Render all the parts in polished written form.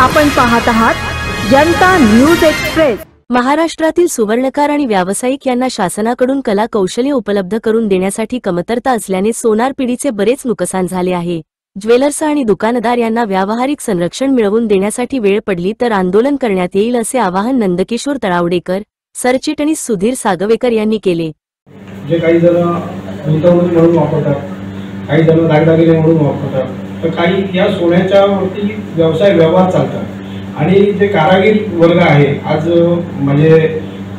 आपण पाहत आहात जनता न्यूज एक्सप्रेस। महाराष्ट्रातील सुवर्णकार आणि व्यावसायिक यांना शासनाकडून कला कौशल्य उपलब्ध करून देण्यासाठी कमतरता असल्याने सोनार पिढीचे बरेच नुकसान झाले आहे। ज्वेलर्स आणि दुकानदार यांना व्यावहारिक संरक्षण मिळवून देण्यासाठी वेळ पडली तर आंदोलन करण्यात येईल असे आवाहन नंदकिशोर तळावडेकर, सरचिटणीस सुधीर सागवेकर यांनी केले। जे काही जण गुंतवणूक म्हणून वापरतात, काही जण दागदागिने म्हणून वापरतात, तर काही या सोन्याच्या वरती व्यवसाय व्यवहार चालतात। आणि जे कारागीर वर्ग आहे, आज म्हणजे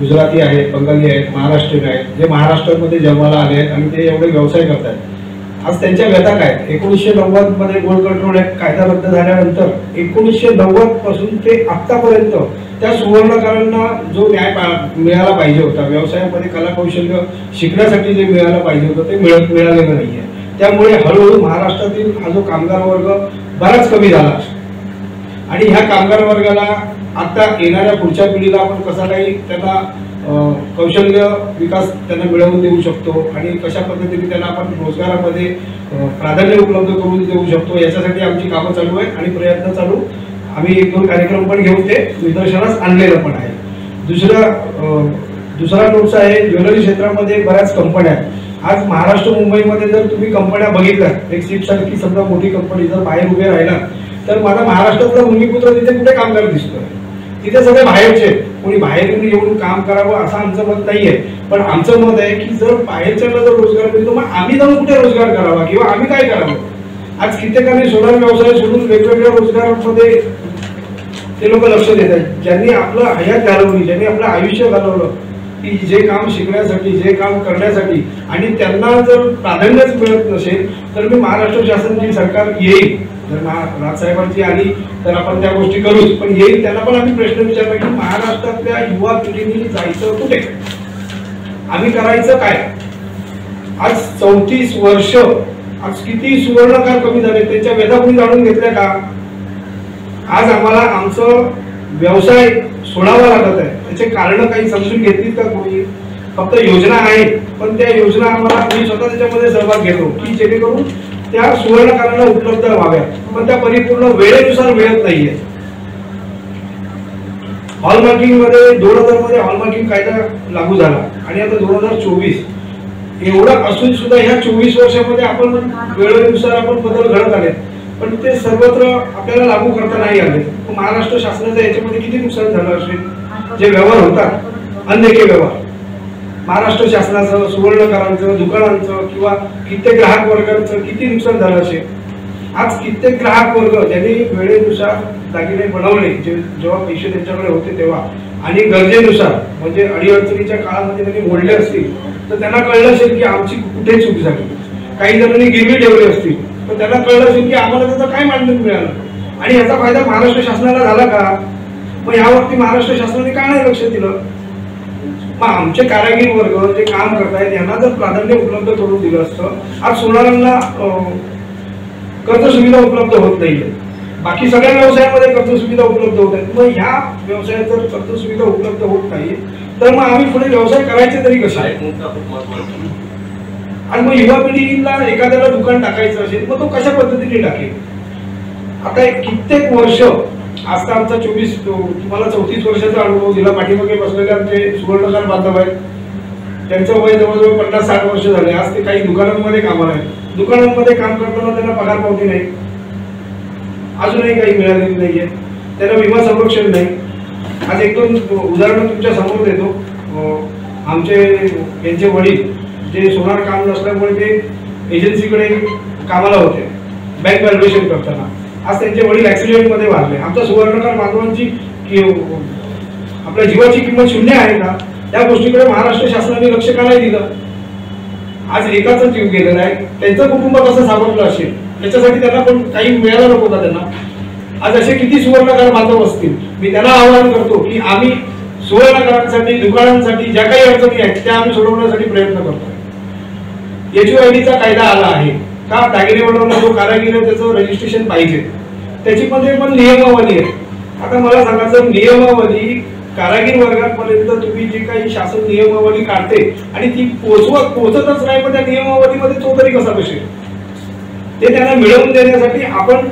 गुजराती आहेत, बंगाली आहेत, महाराष्ट्रीयन आहेत, जे महाराष्ट्रामध्ये जन्माला आले आहेत आणि ते एवढे व्यवसाय करतात। आज त्यांच्या व्यथा काय, 1990 मध्ये गोल्ड कंट्रोल ऍक्ट कायदा रद्द झाल्यानंतर 1990 पासून ते आतापर्यंत त्या सुवर्णकारांना जो न्याय मिळाला पाहिजे होता, व्यवसायामध्ये कला कौशल्य शिकण्यासाठी जे मिळालं पाहिजे होतं ते मिळालेलं नाहीये। त्यामुळे हळूहळू महाराष्ट्रातील हा जो कामगार वर्ग बराच कमी झाला आणि ह्या कामगार वर्गाला आता येणाऱ्या पुढच्या पिढीला आपण कसा काही त्यांना कौशल्य विकास त्यांना मिळवून देऊ शकतो आणि कशा पद्धतीने त्यांना आपण रोजगारामध्ये प्राधान्य उपलब्ध करून देऊ शकतो, याच्यासाठी आमची कामं चालू आहेत आणि प्रयत्न चालू। आम्ही 1-2 कार्यक्रम पण घेऊन ते निदर्शनास आणलेलं पण आहे। दुसरा टोकसा आहे, ज्वेलरी क्षेत्रामध्ये बऱ्याच कंपन्या आहेत। आज महाराष्ट्र मुंबईमध्ये जर तुम्ही कंपन्या बघितल्या, एक सीट सारखी समजा मोठी कंपनी जर बाहेर उभे राहिला तर माझा महाराष्ट्रातला भूमिपुत्र तिथे कुठे कामगार दिसतोय? तिथे सगळे बाहेरचे, कोणी बाहेरून येऊन काम करावं असं आमचं मत नाहीये। पण आमचं मत आहे की जर बाहेरच्याला जर रोजगार मिळतो, मग आम्ही जाऊन कुठे रोजगार करावा किंवा आम्ही काय करावं? आज कित्येकांनी सोनार व्यवसाय सोडून वेगवेगळ्या रोजगारामध्ये ते लोक लक्ष देत आहेत। ज्यांनी आपलं हयात घालवली, ज्यांनी आपलं आयुष्य घालवलं की जे काम शिकण्यासाठी, जे काम करण्यासाठी, आणि त्यांना जर प्राधान्यच मिळत नसेल तर मी महाराष्ट्र शासन जी सरकार येईल, जर राजसाहेबांची आली तर आपण त्या गोष्टी करूच, पण येईल त्यांना पण आम्ही प्रश्न विचारला की महाराष्ट्रातल्या युवा पिढीने जायचं कुठे, आम्ही करायचं काय? आज 34 वर्ष, आज किती सुवर्णकार कमी झाले, त्यांच्या व्यथा कोणी जाणून घेतल्या का? आज आम्हाला आमचं व्यवसाय सोडावा लागत आहे, त्याचे कारण काही समजून घेतलीत का कोणी? फक्त योजना आहेत, पण त्या योजना आम्हाला, मी स्वतः त्याच्यामध्ये सहभाग घेतो की जेणेकरून त्या सुवर्णकारांना उपलब्ध व्हाव्या, पण त्या परिपूर्ण वेळेनुसार मिळत नाहीये। हॉलमार्किंग मध्ये 2000 मध्ये हॉलमार्किंग कायदा लागू झाला आणि आता 2024 एवढं असून सुद्धा ह्या 24 वर्षामध्ये आपण वेळेनुसार आपण बदल घडत आले, पण ते सर्वत्र आपल्याला लागू करता नाही आले। महाराष्ट्र शासनाचं याच्यामध्ये किती नुकसान झालं असेल? जे व्यवहार होतात, अनेक व्यवहार महाराष्ट्र शासनाचं, सुवर्णकारांचं, दुकानांचं किंवा कित्येक ग्राहक वर्गांचं किती नुकसान झालं असेल? आज कित्येक ग्राहक वर्ग ज्यांनी वेळेनुसार दागिने बनवले, जेव्हा पैसे त्यांच्याकडे होते तेव्हा, आणि गरजेनुसार म्हणजे अडीअडचणीच्या काळामध्ये त्यांनी मोडले असतील तर त्यांना कळलं असेल की आमची कुठे चूक झाली। काही जणांनी गिरवी ठेवली असतील तर त्यांना कळलं असेल की आम्हाला त्याचा काय मानधन मिळालं आणि याचा फायदा महाराष्ट्र शासनाला झाला का? मग यावरती महाराष्ट्र शासनाने का नाही लक्ष दिलं? मग आमचे कारागीर वर्ग जे काम करतायत यांना जर प्राधान्य उपलब्ध करून दिलं असतं, आज सोनारांना कर्ज सुविधा उपलब्ध होत नाहीये, बाकी सगळ्या व्यवसायामध्ये कर्ज सुविधा उपलब्ध होत आहेत, मग ह्या व्यवसायात जर कर्ज सुविधा उपलब्ध होत नाही तर मग आम्ही पुढे व्यवसाय करायचे तरी कसे? आणि मग युवा पिढीला एखाद्याला दुकान टाकायचं असेल मग तो कशा पद्धतीने टाकेल? आता कित्येक वर्ष, आज तर आमचा 24, तुम्हाला 34 वर्षाचा अनुभव दिला। पाठीमागे बसलेले आमचे सुवर्णकार बांधव आहेत, त्यांचं वय जवळजवळ 50-60 वर्ष झाले। आज ते काही दुकानांमध्ये कामाला आहेत, दुकानांमध्ये काम करताना त्यांना पगार पावती नाही, अजूनही काही मिळालेली नाहीये, त्यांना विमा संरक्षण नाही। आज 1-2 उदाहरणं तुमच्या समोर देतो। आमचे यांचे वडील जे सोनार काम नसल्यामुळे ते एजन्सीकडे कामाला होते बँक व्हॅल्युएशन करताना, आज त्यांचे वडील ऍक्सिडेंट मध्ये वारले। आमच्या सुवर्णकार बांधवांची आपल्या जीवाची किंमत शून्य आहे का? या गोष्टीकडे महाराष्ट्र शासनाने लक्ष का नाही दिलं? आज एकाचा जीव गेलेला आहे, त्यांचं कुटुंब कसं सावरलं असेल त्याच्यासाठी त्यांना पण काही मिळालं नको का त्यांना? आज असे किती सुवर्णकार बांधव असतील, मी त्यांना आवाहन करतो की आम्ही सुवर्णकारांसाठी, दुकानांसाठी ज्या काही अडचणी आहेत त्या आम्ही सोडवण्यासाठी प्रयत्न करतो। HUID चा कायदा आला आहे का? दागिने बनवणारा जो कारागीर आहे त्याचं रजिस्ट्रेशन पाहिजे, त्याची मध्ये पण नियमावली आहे। आता मला सांगा, जर नियमावली कारागीर वर्गापर्यंत तुम्ही जी काही शासन नियमावली काढते आणि ती पोहोचतच नाही, पण त्या नियमावलीमध्ये तो तरी कसा बसेल? ते त्यांना मिळवून देण्यासाठी आपण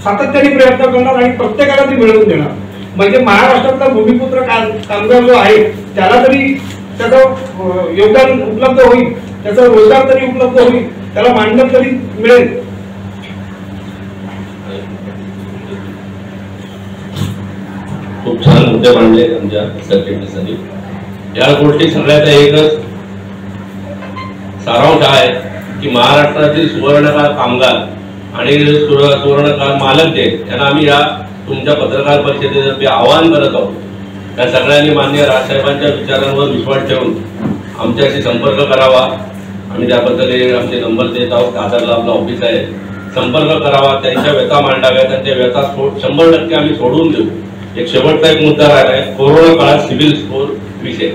सातत्याने प्रयत्न करणार आणि प्रत्येकाला ती मिळवून देणार. म्हणजे महाराष्ट्रातला भूमिपुत्र कामगार जो आहे त्याला तरी त्याचं योगदान उपलब्ध होईल, त्याचा रोजगार तरी उपलब्ध होईल, त्याला मानधन तरी मिळेल. खूप छान मुद्दे मांडले आमच्या सरचिटणीसांनी. या गोष्टी सगळ्याचा एकच सारांश आहे की महाराष्ट्रातील सुवर्णकाळ कामगार आणि सुवर्णकाळ मालक जे यांना आम्ही या तुमच्या पत्रकार परिषदेतर्फे आवाहन करत आहोत. त्या सगळ्यांनी माननीय राजसाहेबांच्या विचारांवर विश्वास ठेवून आमच्याशी संपर्क करावा. आम्ही त्याबद्दल आमचे नंबर देत आहोत. दादरला आपलं ऑफिस आहे, संपर्क करावा, त्यांच्या व्यथा मांडाव्या. त्यांच्या व्यथा 100% आम्ही सोडून देऊ. एक शेवटचा एक मुद्दा राहिला आहे, कोरोना काळात सिव्हिल स्कोर विषय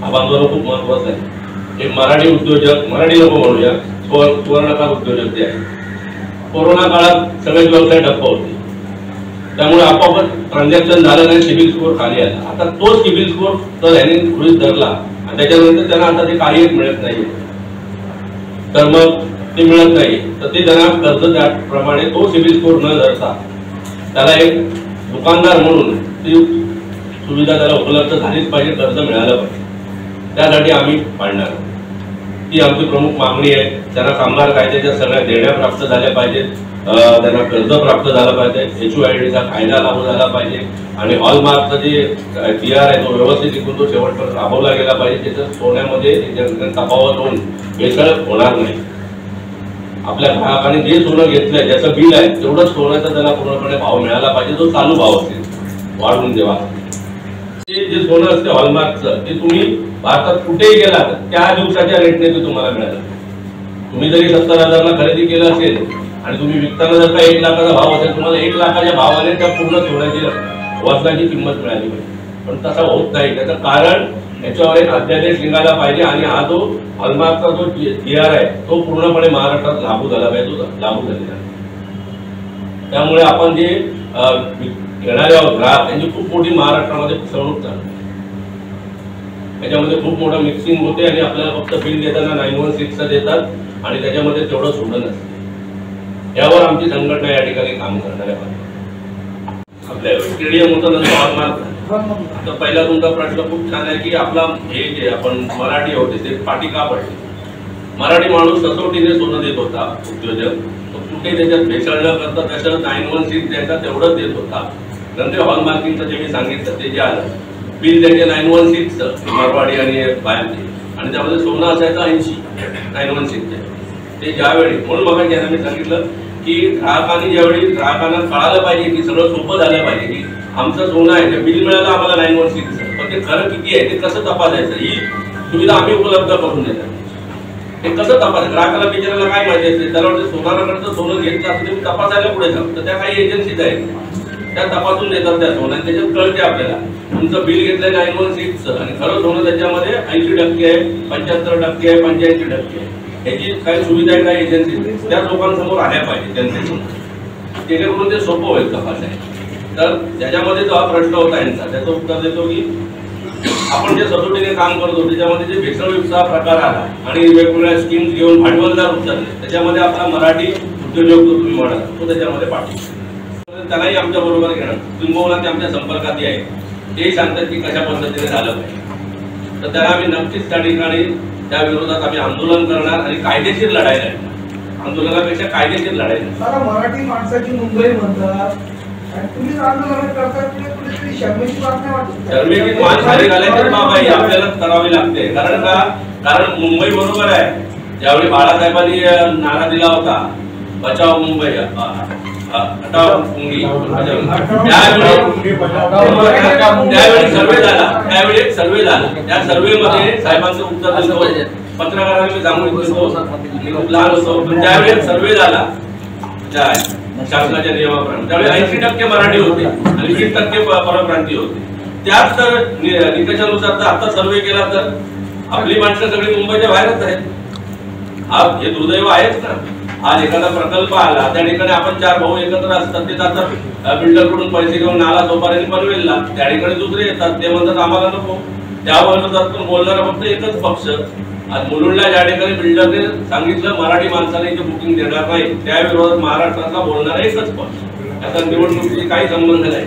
हा बांधवांना खूप महत्वाचा आहे. एक मराठी उद्योजक, मराठी लोक म्हणूया, सुवर्णकाळ उद्योजक जे आहे, कोरोना काळात सगळे व्यवसाय ठप्प होते, त्यामुळे आपोआपच ट्रान्झॅक्शन झालं नाही, सिव्हिल स्कोर खाली आला. आता तो सिव्हिल स्कोर तर यांनी गृहीत धरला आणि त्याच्यानंतर त्यांना आता ते काही मिळत नाही, तर मग ते मिळत नाही तर ते त्यांना कर्ज त्याप्रमाणे तो सिव्हिल स्कोर न धरता त्याला एक दुकानदार म्हणून ती सुविधा त्याला उपलब्ध झालीच पाहिजे, कर्ज मिळालं पाहिजे. त्यासाठी आम्ही पाडणार, ती आमची प्रमुख मागणी आहे. त्यांना कामगार कायद्याच्या सगळ्या देण्या प्राप्त झाल्या पाहिजेत, त्यांना कर्ज प्राप्त झालं पाहिजे, HUIDचा कायदा लागू झाला पाहिजे आणि हॉलमार्कचा जे TR आहे तो व्यवस्थित टिकून तो शेवटपर्यंत राबवला गेला पाहिजे. त्याचं सोन्यामध्ये तफावत होऊन भेसळ होणार नाही. आपल्या ग्राहकाने जे सोनं घेतलंय, ज्याचं बिल आहे, तेवढंच सोन्याचा त्याला पूर्णपणे भाव मिळाला पाहिजे, जो चालू भाव असेल, वाढवून देवा. जे सोनं असते हॉलमार्कचं ते तुम्ही भारतात कुठेही गेलात त्या दिवसाच्या रेटने ते तुम्हाला मिळालं. तुम्ही जरी 70,000ला खरेदी केलं असेल आणि तुम्ही विकताना जर का 1 लाखाचा भाव असेल, तुम्हाला 1 लाखाच्या भावाने त्या पूर्ण सोन्याची वजनाची किंमत मिळाली पाहिजे. पण तसा होत नाही. त्याचं कारण याच्यावर एक अध्यादेश निघाला पाहिजे आणि हा जो हॉलमार्कचा जो TR आहे तो पूर्णपणे महाराष्ट्रात लागू झाला पाहिजे, तो लागू झालेला आहे. त्यामुळे आपण जे घेणारे आहोत ग्राहक त्यांची खूप मोठी महाराष्ट्रामध्ये फसवणूक चालते. त्याच्यामध्ये खूप मोठं मिक्सिंग होते आणि आपल्याला फक्त बिल देताना 916 देतात आणि त्याच्यामध्ये तेवढं सोडलं नसतं. यावर आमची संघटना या ठिकाणी काम करणार आहे. आपल्या स्टेडियम होतं नंतर हॉलमार्क. आता पहिला तुमचा प्रश्न खूप छान आहे की आपला हे जे आपण मराठी होते ते पाठी का पडले. मराठी माणूस कसोटीने सोनं देत होता उद्योजक, कुठे त्याच्यात भेसळ न करता त्याच्यात 916 द्यायचा तेवढंच देत होता. नंतर हॉलमार्किंगचं जे मी सांगितलं ते जे आलं बिल त्याचे 916 मारवाडी आणि बाहेरचे आणि त्यामध्ये सोनं असायचं 80 916 ते ज्यावेळी. म्हणून बघा ज्यांना मी सांगितलं की ग्राहकांनी ज्यावेळी ग्राहकांना कळालं पाहिजे की सगळं सोपं झालं पाहिजे की आमचं सोनं आहे ते बिल मिळालं आम्हाला 916 पण ते खरं किती आहे ते कसं तपासायचं ही सुविधा आम्ही उपलब्ध करून देणार. हे कसं तपासायचं, ग्राहकाला बिचारायला काय माहिती असते, त्याला सोनाराकडचं सोनं घेतलं असं तुम्ही तपासायला पुढे जाऊ. तर त्या काही एजन्सीज आहेत त्या तपासून देतात त्या सोनं, त्याच्यात कळते आपल्याला तुमचं बिल घेतलंय 916 आणि खरं सोनं त्याच्यामध्ये 80% आहे, 75% आहे, 85% आहे. याची काही सुविधा आहे काही एजन्सी त्या लोकांसमोर आल्या पाहिजे जनतेसमोर, जेणेकरून ते सोपं होईल तपासायला. तर ज्याच्यामध्ये जो हा प्रश्न होता यांचा त्याचं उत्तर देतो की आपण जे सचोटीने काम करतो त्याच्यामध्ये जे भेसळयुक्तचा प्रकार आला आणि वेगवेगळ्या स्कीम्स घेऊन भांडवलदार उचलले त्याच्यामध्ये आपला मराठी उद्योजक जो तुम्ही म्हणाल तो त्याच्यामध्ये पाठवतो. त्यालाही आमच्या बरोबर घेणार किंबहुना ते आमच्या संपर्कात आहे, तेही सांगतात की कशा पद्धतीने झालं पाहिजे. तर त्याला आम्ही नक्कीच त्या ठिकाणी त्या विरोधात आम्ही आंदोलन करणार आणि कायदेशीर लढाई लढणार. आंदोलनापेक्षा कायदेशीर लढाई लढणार. मराठी माणसाची मुंबई म्हणतात आणि तुम्ही आंदोलन करतात कुठेतरी शर्मेची बाब नाही वाटत. शर्मेची मान खाली घालायची बाब आहे करावी लागते. कारण मुंबई बरोबर आहे. ज्यावेळी बाळासाहेबांनी नारा दिला होता बचाव मुंबई हटाव मुंगी, त्यावेळी सर्वे झाला. त्या सर्वेमध्ये साहेबांचं उत्तर दिलं पत्रकारांना मी सांगून इच्छितो लहान होतो त्यावेळी सर्वे झाला शासनाच्या नियमाप्रमाणे. त्यावेळी 80% मराठी होते आणि 20% परप्रांतीय होते. त्याच तर निकषानुसार आता सर्वे केला तर आपली माणसं सगळी मुंबईच्या बाहेरच आहेत. हे दुर्दैव आहेच ना. आज एखादा प्रकल्प आला त्या ठिकाणी आपण 4 भाऊ एकत्र असतात, ते जातात बिल्डर कडून पैसे घेऊन नाला सोपाऱ्याने पनवेलला, त्या ठिकाणी दुसरे येतात ते म्हणतात आम्हाला नको, त्या विरोधात पण बोलणारा फक्त एकच पक्ष. आज मुलुंडला ज्या ठिकाणी बिल्डरने सांगितलं मराठी माणसाला इथे बुकिंग देणार नाही त्या विरोधात महाराष्ट्रातला बोलणारा एकच पक्ष. आता निवडणुकीची काही संबंध नाही.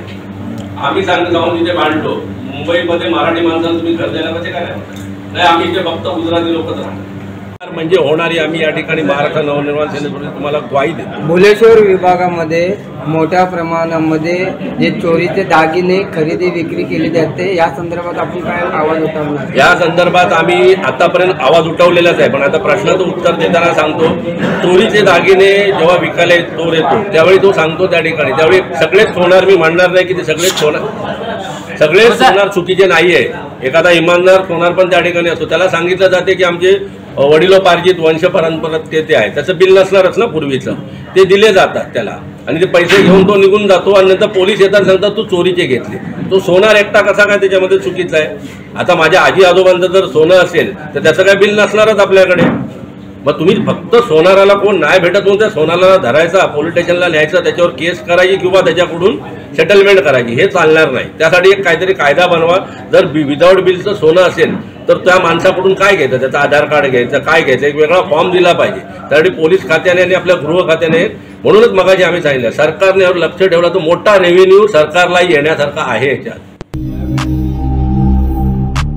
आम्ही सांगतो जाऊन तिथे मांडतो, मुंबईमध्ये मराठी माणसाला तुम्ही घर द्यायला कसे काय नाही, आम्ही इथे फक्त गुजराती लोकच राहणार म्हणजे होणारी. आम्ही या ठिकाणी महाराष्ट्र नवनिर्माण सेनेकडून तुम्हाला ग्वाही देतो. भुलेश्वर विभागामध्ये मोठ्या प्रमाणामध्ये जे चोरीचे दागिने खरेदी विक्री केली जाते, या संदर्भात आपण काय आवाज उठवणार? या संदर्भात आम्ही आतापर्यंत आवाज उठवलेलाच आहे, पण आता प्रश्नाचं उत्तर देताना सांगतो. चोरीचे दागिने जेव्हा विकायला चोर येतो त्यावेळी तो सांगतो त्या ठिकाणी, त्यावेळी सगळेच सोनार मी म्हणणार नाही की ते सगळेच सोनार चुकीचे नाहीये. एखादा इमानदार सोनार पण त्या ठिकाणी असतो, त्याला सांगितलं जाते की आमचे वडिलोपार्जित वंश परंपरा ते आहे, त्याचं बिल नसणारच ना पूर्वीचं, ते दिले जातात त्याला आणि ते पैसे घेऊन तो निघून जातो आणि नंतर पोलीस येतात सांगतात तू चोरीचे घेतले. तो सोनार एकटा कसा काय त्याच्यामध्ये चुकीचा आहे? आता माझ्या आजी आजोबांचं जर सोनं असेल तर त्याचं काय बिल नसणारच आपल्याकडे. मग तुम्ही फक्त सोनाराला कोण नाही भेटत म्हणून त्या सोनाराला धरायचा, पोलीस स्टेशनला न्यायचं, त्याच्यावर केस करायची किंवा त्याच्याकडून सेटलमेंट करायची, हे चालणार नाही. त्यासाठी एक काहीतरी कायदा बनवा. जर विदाऊट बिलचं सोनं असेल तर त्या माणसाकडून काय घ्यायचं, त्याचं आधार कार्ड घ्यायचं, काय घ्यायचं, एक वेगळा फॉर्म दिला पाहिजे. त्यासाठी पोलीस खात्याने आणि आपल्या गृह खात्याने, म्हणूनच मगाशी आम्ही सांगितलं सरकारने यावर लक्ष ठेवलं तर मोठा रेव्हेन्यू सरकारला येण्यासारखा आहे याच्यात.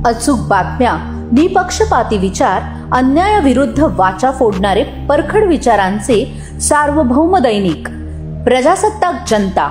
अचूक बातम्या, निपक्षपाती विचार, अन्यायाविरुद्ध वाचा फोडणारे परखड विचारांचे सार्वभौम दैनिक प्रजासत्ताक जनता.